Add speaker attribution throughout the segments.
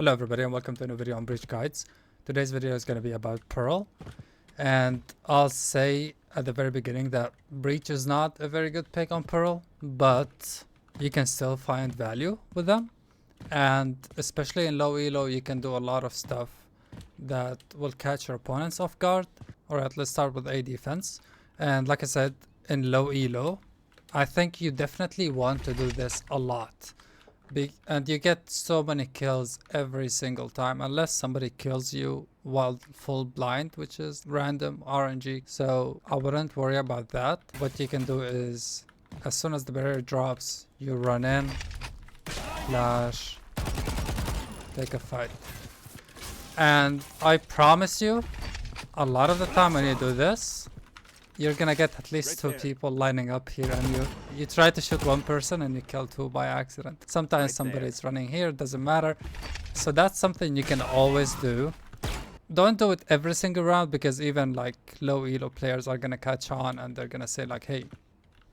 Speaker 1: Hello everybody and welcome to a new video on Breach Guides. Today's video is going to be about Pearl, and I'll say at the very beginning that Breach is not a very good pick on Pearl, but you can still find value with them, and especially in low elo you can do a lot of stuff that will catch your opponents off guard. Alright, let's start with A defense. And like I said, in low elo I think you definitely want to do this a lot. And you get so many kills every single time unless somebody kills you while full blind, which is random RNG. So I wouldn't worry about that. What you can do is as soon as the barrier drops, you run in, flash, take a fight. And I promise you, a lot of the time when you do this, you're gonna get at least two people lining up here, and you try to shoot one person and you kill two by accident. Sometimes somebody's running here, doesn't matter. So that's something you can always do. Don't do it every single round, because even like low elo players are gonna catch on and they're gonna say like, hey,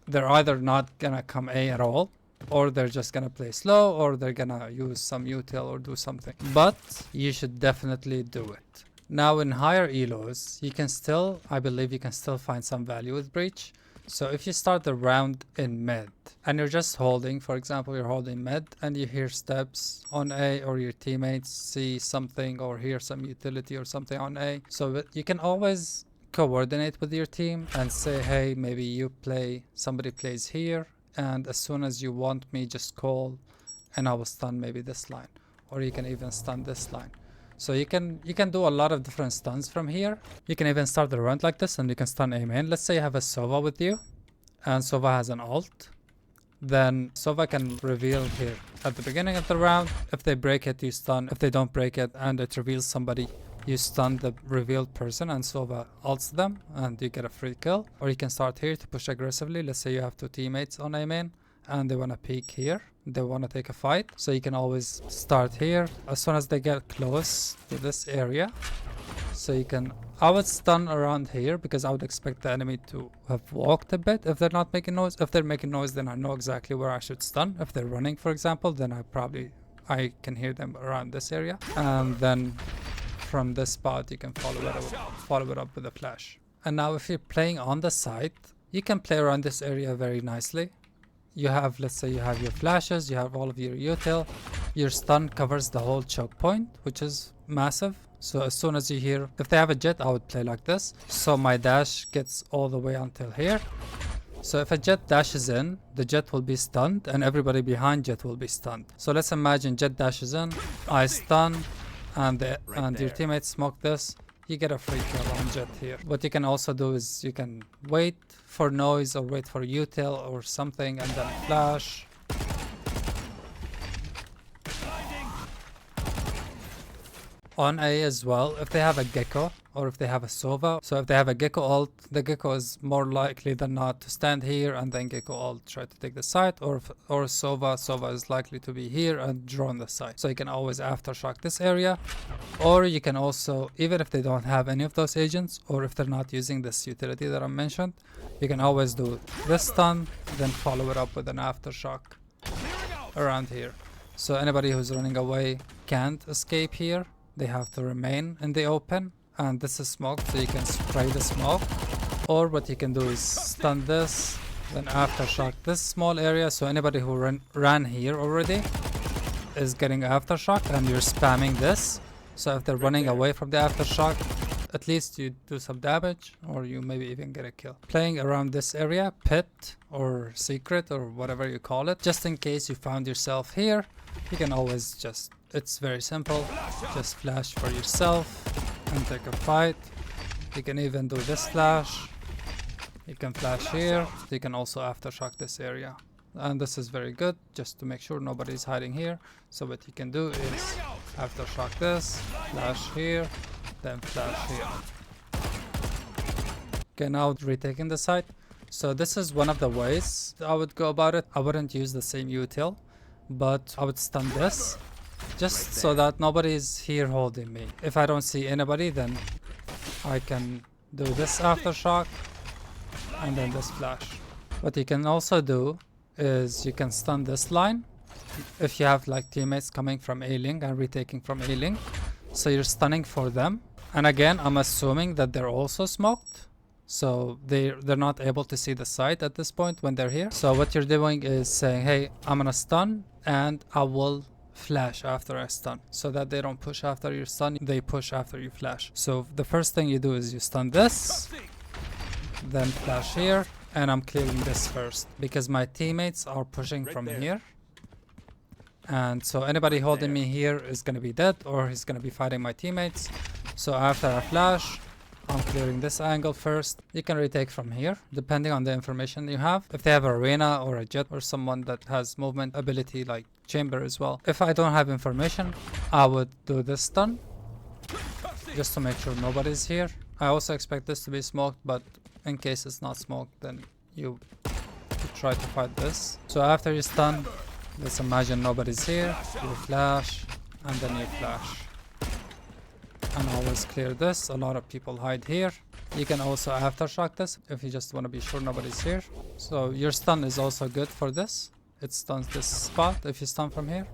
Speaker 1: they're either not gonna come A at all, or they're just gonna play slow, or they're gonna use some util or do something. But you should definitely do it. Now in higher elos, you can still, I believe you can still find some value with Breach. So if you start the round in mid and you're just holding, for example, you're holding mid and you hear steps on A, or your teammates see something or hear some utility or something on A. So you can always coordinate with your team and say, hey, maybe you play, somebody plays here, and as soon as you want me, just call and I will stun maybe this line, or you can even stun this line. So you can do a lot of different stuns from here. You can even start the round like this and you can stun A main. Let's say you have a Sova with you and Sova has an ult. Then Sova can reveal here at the beginning of the round. If they break it, you stun. If they don't break it and it reveals somebody, you stun the revealed person and Sova ults them and you get a free kill. Or you can start here to push aggressively. Let's say you have two teammates on A main and they want to peek here. They want to take a fight, so you can always start here as soon as they get close to this area. So you can, I would stun around here because I would expect the enemy to have walked a bit if they're not making noise. If they're making noise, then I know exactly where I should stun. If they're running, for example, then I can hear them around this area, and then from this spot you can follow it up with a flash. And now if you're playing on the side, you can play around this area very nicely. You have, let's say you have your flashes, you have all of your util, your stun covers the whole choke point, which is massive. So as soon as you hear, if they have a jet, I would play like this. So my dash gets all the way until here. So if a jet dashes in, the jet will be stunned and everybody behind jet will be stunned. So let's imagine jet dashes in, I stun, and your teammates smoke this. You get a free kill on jet here. What you can also do is you can wait for noise or wait for util or something and then flash. On A as well, if they have a Gecko or if they have a Sova. So if they have a Gecko ult, the Gecko is more likely than not to stand here and then Gecko ult try to take the site, or Sova is likely to be here and drone the site. So you can always aftershock this area, or you can also, even if they don't have any of those agents, or if they're not using this utility that I mentioned, you can always do this stun, then follow it up with an aftershock around here. So anybody who's running away can't escape here. They have to remain in the open, and this is smoke, so you can spray the smoke. Or what you can do is stun this, then aftershock this small area, so anybody who ran here already is getting aftershock, and you're spamming this. So if they're running away from the aftershock, at least you do some damage, or you maybe even get a kill. Playing around this area, pit or secret or whatever you call it, just in case you found yourself here, you can always just, it's very simple, just flash for yourself and take a fight. You can even do this flash, you can flash here, you can also aftershock this area. And this is very good, just to make sure nobody's hiding here. So what you can do is aftershock this, flash here, then flash here. Okay, now retaking the site. So this is one of the ways I would go about it. I wouldn't use the same util, but I would stun this, just so that nobody's here holding me. If I don't see anybody, then I can do this aftershock and then this flash. What you can also do is you can stun this line if you have like teammates coming from A-Link and retaking from A-Link, so you're stunning for them. And again, I'm assuming that they're also smoked, so they're not able to see the site at this point when they're here. So what you're doing is saying, hey, I'm gonna stun and I will flash after I stun, so that they don't push after you stun, they push after you flash. So the first thing you do is you stun this, then flash here, and I'm clearing this first because my teammates are pushing from here. And so anybody holding me here is going to be dead, or he's going to be fighting my teammates. So after I flash, I'm clearing this angle first. You can retake from here, depending on the information you have. If they have an arena or a jet or someone that has movement ability like chamber as well. If I don't have information, I would do this stun, just to make sure nobody's here. I also expect this to be smoked, but in case it's not smoked, then you try to fight this. So after you stun, let's imagine nobody's here, you flash, and then you flash. And always clear this. A lot of people hide here. You can also aftershock this if you just want to be sure nobody's here. So your stun is also good for this. It stuns this spot if you stun from here.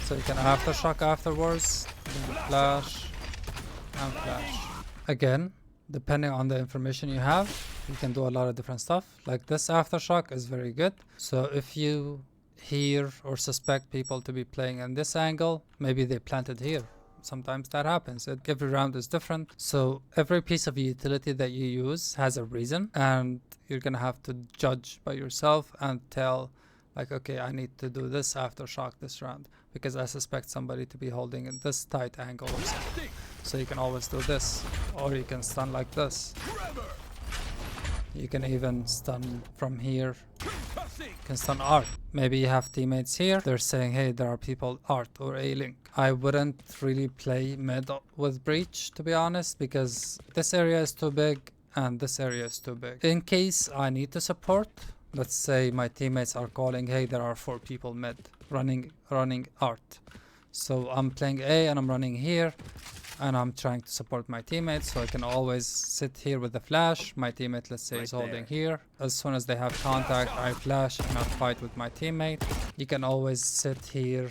Speaker 1: So you can aftershock afterwards, then flash, and flash. Again, depending on the information you have, you can do a lot of different stuff. Like this aftershock is very good. So if you hear or suspect people to be playing in this angle, maybe they planted here. Sometimes that happens. Every round is different. So every piece of utility that you use has a reason, and you're gonna have to judge by yourself and tell, like, okay, I need to do this aftershock this round because I suspect somebody to be holding in this tight angle or something. So you can always do this, or you can stun like this. You can even stun from here. You can stun art. Maybe you have teammates here, they're saying, hey, there are people art or A-Link. I wouldn't really play mid with breach, to be honest, because this area is too big and this area is too big. In case I need to support, let's say my teammates are calling, hey, there are 4 people mid running art. So I'm playing A and I'm running here, and I'm trying to support my teammates, so I can always sit here with the flash. My teammate, let's say, is holding here. As soon as they have contact, I flash and I fight with my teammate. You can always sit here,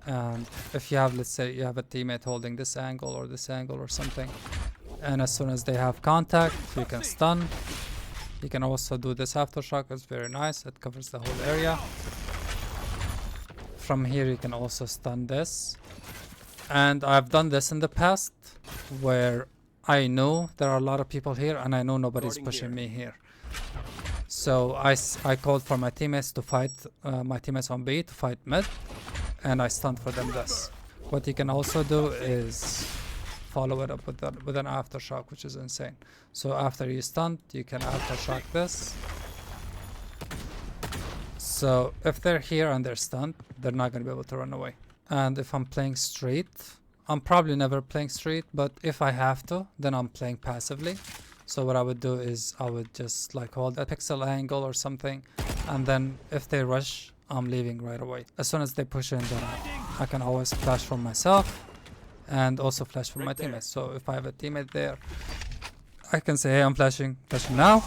Speaker 1: and if you have, let's say, you have a teammate holding this angle or something, and as soon as they have contact, you can stun. You can also do this aftershock. It's very nice. It covers the whole area. From here, you can also stun this. And I've done this in the past where I know there are a lot of people here and I know nobody's pushing me here. So I called for my teammates to fight, my teammates on B to fight mid, and I stunned for them this. What you can also do is follow it up with an aftershock, which is insane. So after you stunned, you can aftershock this. So if they're here and they're stunned, they're not going to be able to run away. And if I'm playing straight, I'm probably never playing straight, but if I have to, then I'm playing passively. So what I would do is I would just like hold a pixel angle or something, and then if they rush, I'm leaving right away. As soon as they push in, then I can always flash from myself and also flash from my teammates. So if I have a teammate there, I can say, hey, I'm flashing now,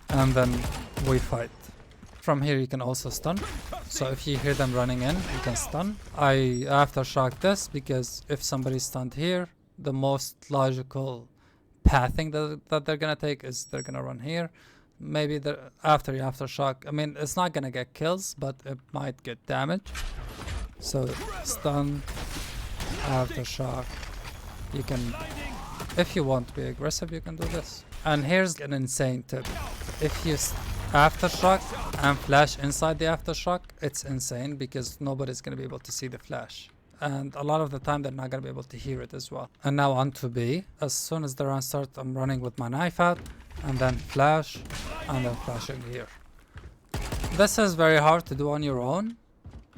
Speaker 1: and then we fight. From here you can also stun. So if you hear them running in, you can stun. I aftershock this because if somebody's stunned here, the most logical pathing that they're gonna take is they're gonna run here. Maybe after you aftershock, I mean, it's not gonna get kills, but it might get damage. So stun, aftershock. You can, if you want to be aggressive, you can do this. And here's an insane tip. If you aftershock and flash inside the aftershock, it's insane because nobody's going to be able to see the flash, and a lot of the time they're not going to be able to hear it as well. And now on to B. As soon as the round starts, I'm running with my knife out and then flash and then flashing here. This is very hard to do on your own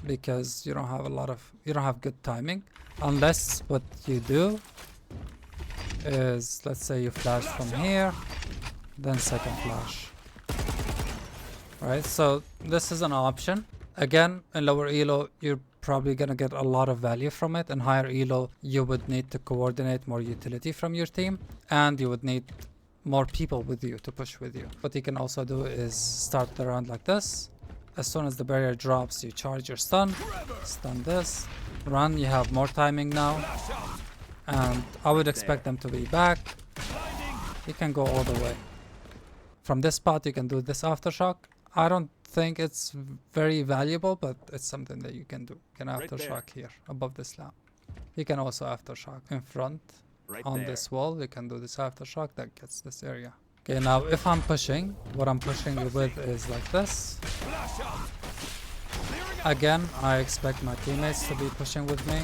Speaker 1: because you don't have good timing, unless what you do is, let's say you flash from here, then second flash. Right, so this is an option. Again, in lower elo, you're probably gonna get a lot of value from it. In higher elo, you would need to coordinate more utility from your team, and you would need more people with you to push with you. What you can also do is start the round like this, as soon as the barrier drops, you charge your stun this, run, you have more timing now. And I would expect them to be back. You can go all the way. From this spot you can do this aftershock. I don't think it's very valuable, but it's something that you can do. You can aftershock here above this lamp. You can also aftershock in front on this wall. You can do this aftershock that gets this area. Okay, now if I'm pushing, what I'm pushing with is like this. Again, I expect my teammates to be pushing with me.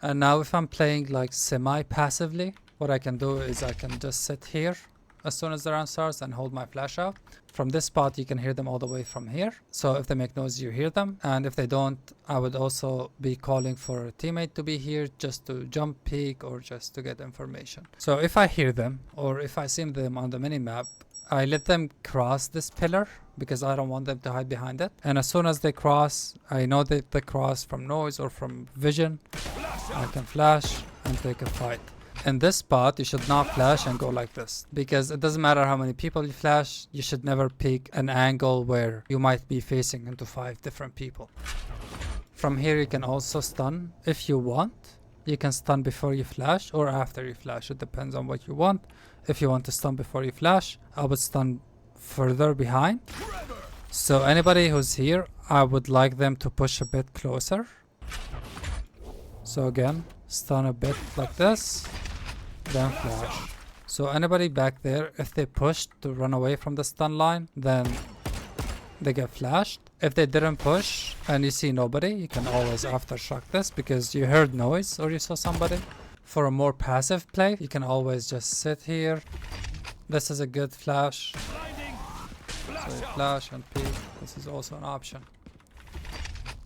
Speaker 1: And now if I'm playing like semi-passively, what I can do is I can just sit here as soon as the round starts and hold my flash out. From this spot you can hear them all the way from here. So if they make noise, you hear them. And if they don't, I would also be calling for a teammate to be here just to jump peek or just to get information. So if I hear them or if I see them on the minimap, I let them cross this pillar because I don't want them to hide behind it. And as soon as they cross, I know that they cross from noise or from vision. I can flash and take a fight. In this spot, you should not flash and go like this, because it doesn't matter how many people you flash, you should never pick an angle where you might be facing into 5 different people. From here you can also stun if you want. You can stun before you flash or after you flash, it depends on what you want. If you want to stun before you flash, I would stun further behind. So anybody who's here, I would like them to push a bit closer. So again, stun a bit like this, then flash. So anybody back there, if they push to run away from the stun line, then they get flashed. If they didn't push and you see nobody, you can always aftershock this because you heard noise or you saw somebody. For a more passive play, you can always just sit here. This is a good flash. So you flash and peek. This is also an option.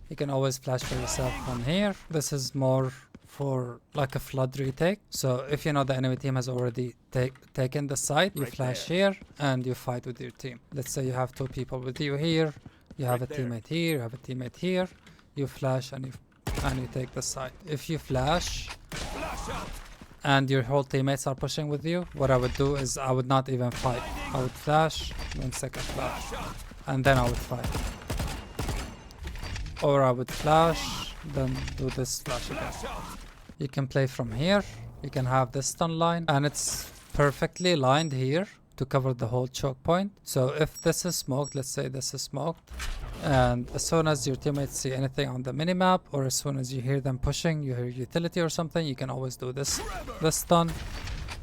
Speaker 1: You can always flash for yourself from here. This is more for like a flood retake. So if you know the enemy team has already taken the site, you flash here and you fight with your team. Let's say you have 2 people with you here. You have a teammate here, you have a teammate here. You flash and you take the site. If you flash and your whole teammates are pushing with you, what I would do is I would not even fight. I would flash, then second flash, and then I would fight. Or I would flash, then do this flash again. You can play from here. You can have this stun line, and it's perfectly lined here to cover the whole choke point. So if this is smoked, let's say this is smoked, and as soon as your teammates see anything on the minimap, or as soon as you hear them pushing, you hear utility or something, you can always do this stun,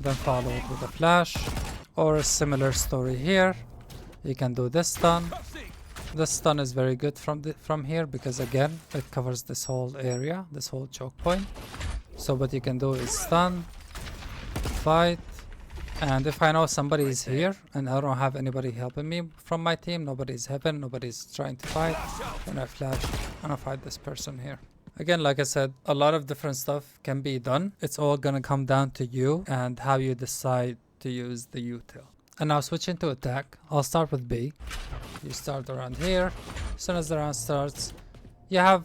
Speaker 1: then follow it with a flash. Or a similar story here. You can do this stun. This stun is very good from here because again it covers this whole area, this whole choke point. So what you can do is stun, fight, and if I know somebody is here and I don't have anybody helping me from my team, nobody's heaven, nobody's trying to fight, then I flash and I fight this person here. Again, like I said, a lot of different stuff can be done. It's all gonna come down to you and how you decide to use the util. And now switching to attack, I'll start with B. You start around here. As soon as the round starts, you have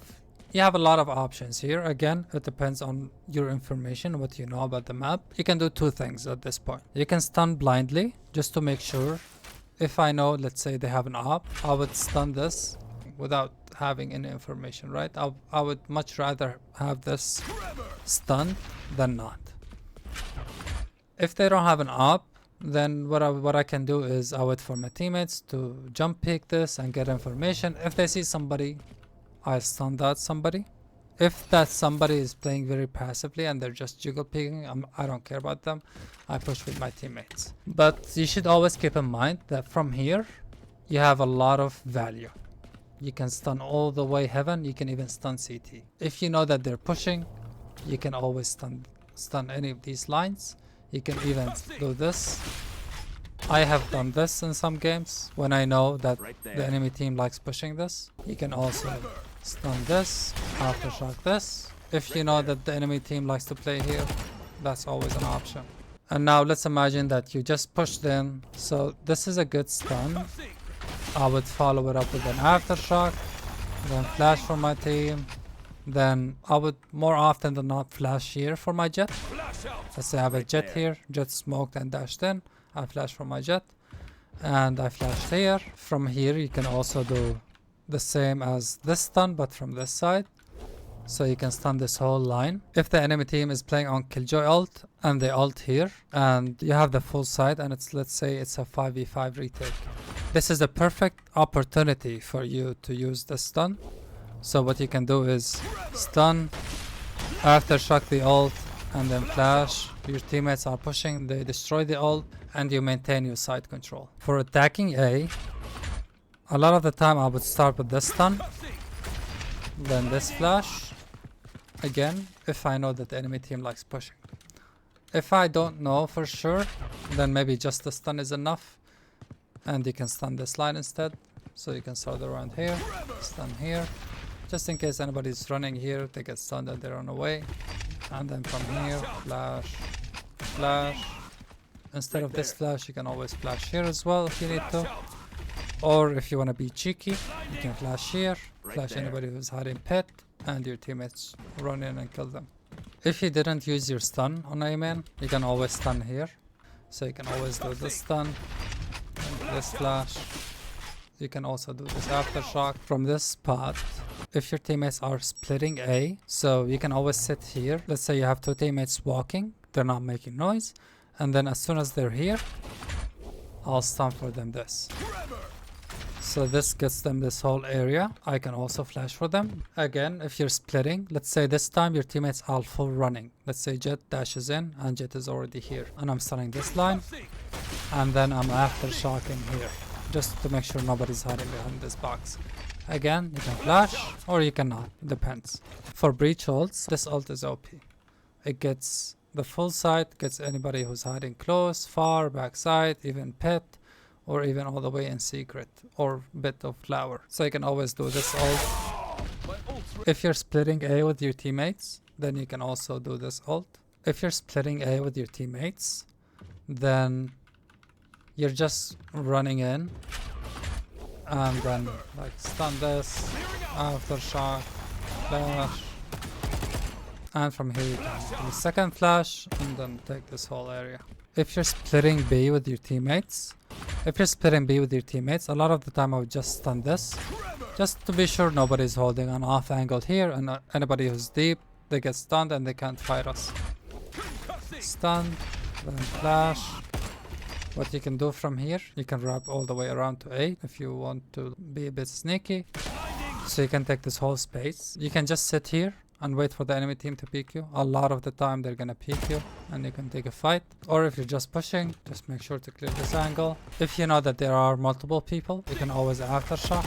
Speaker 1: a lot of options here. Again, it depends on your information, what you know about the map. You can do 2 things at this point. You can stun blindly just to make sure. If I know, let's say they have an op, I would stun this without having any information, right? I would much rather have this stun than not. If they don't have an op, then what I can do is I wait for my teammates to jump pick this and get information. If they see somebody, I stun that somebody. If that somebody is playing very passively and they're just jiggle picking, I don't care about them. I push with my teammates. But you should always keep in mind that from here, you have a lot of value. You can stun all the way heaven. You can even stun CT. If you know that they're pushing, you can always stun any of these lines. You can even do this. I have done this in some games when I know that the enemy team likes pushing this. You can also stun this, aftershock this. If you know that the enemy team likes to play here, that's always an option. And now let's imagine that you just pushed in. So this is a good stun. I would follow it up with an aftershock, then flash for my team. Then I would more often than not flash here for my jet. Let's say I have a jet here, jet smoked and dashed in. I flash for my jet. and I flashed here. From here you can also do the same as this stun, but from this side. So you can stun this whole line. If the enemy team is playing on Killjoy ult and they ult here and you have the full side and it's, let's say it's a 5v5 retake. This is a perfect opportunity for you to use the stun. So what you can do is stun, aftershock the ult, and then flash. Your teammates are pushing, they destroy the ult, and you maintain your side control. For attacking A lot of the time I would start with this stun, then this flash. Again, if I know that the enemy team likes pushing. If I don't know for sure, then maybe just the stun is enough. And you can stun this line instead. So you can start around here, stun here. Just in case anybody's running here, they get stunned and they run away. And then from here, flash, flash. Instead of this flash, you can always flash here as well if you need to. Or if you want to be cheeky, you can flash here, flash anybody who's hiding pit, and your teammates run in and kill them. If you didn't use your stun on A main, you can always stun here. So you can always do this stun, and this flash. You can also do this aftershock from this spot. If your teammates are splitting A, so you can always sit here. Let's say you have two teammates walking, they're not making noise, and then as soon as they're here, I'll stun for them this. So this gets them this whole area. I can also flash for them. Again, if you're splitting, let's say this time your teammates are full running. Let's say Jet dashes in and Jet is already here. And I'm stunning this line. And then I'm aftershocking here. Just to make sure nobody's hiding behind this box. Again, you can flash or you cannot. It depends. For breach ults, this ult is OP. It gets the full side, gets anybody who's hiding close, far, backside, even pit. Or even all the way in secret, or bit of flower. So you can always do this ult. If you're splitting A with your teammates, then you can also do this ult. If you're splitting A with your teammates, then you're just running in and then like stun this, aftershock, flash, and from here you can do second flash and then take this whole area. If you're splitting B with your teammates, a lot of the time I would just stun this, just to be sure nobody's holding an off angle here, and anybody who's deep, they get stunned and they can't fight us. Stun, then flash. What you can do from here, you can wrap all the way around to A if you want to be a bit sneaky. So you can take this whole space. You can just sit here and wait for the enemy team to peek you. A lot of the time they're gonna peek you and you can take a fight. Or if you're just pushing, just make sure to clear this angle. If you know that there are multiple people, you can always aftershock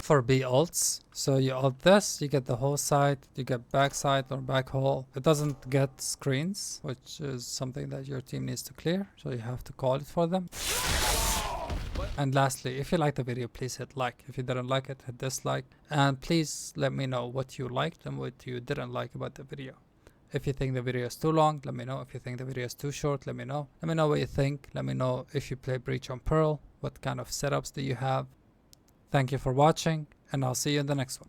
Speaker 1: for B ults. So you ult this, you get the whole side, you get backside or back hole. It doesn't get screens, which is something that your team needs to clear. So you have to call it for them. And lastly, if you liked the video, please hit like. If you didn't like it, hit dislike. And please let me know what you liked and what you didn't like about the video. If you think the video is too long, let me know. If you think the video is too short, let me know. Let me know what you think. Let me know if you play Breach on Pearl. What kind of setups do you have? Thank you for watching, and I'll see you in the next one.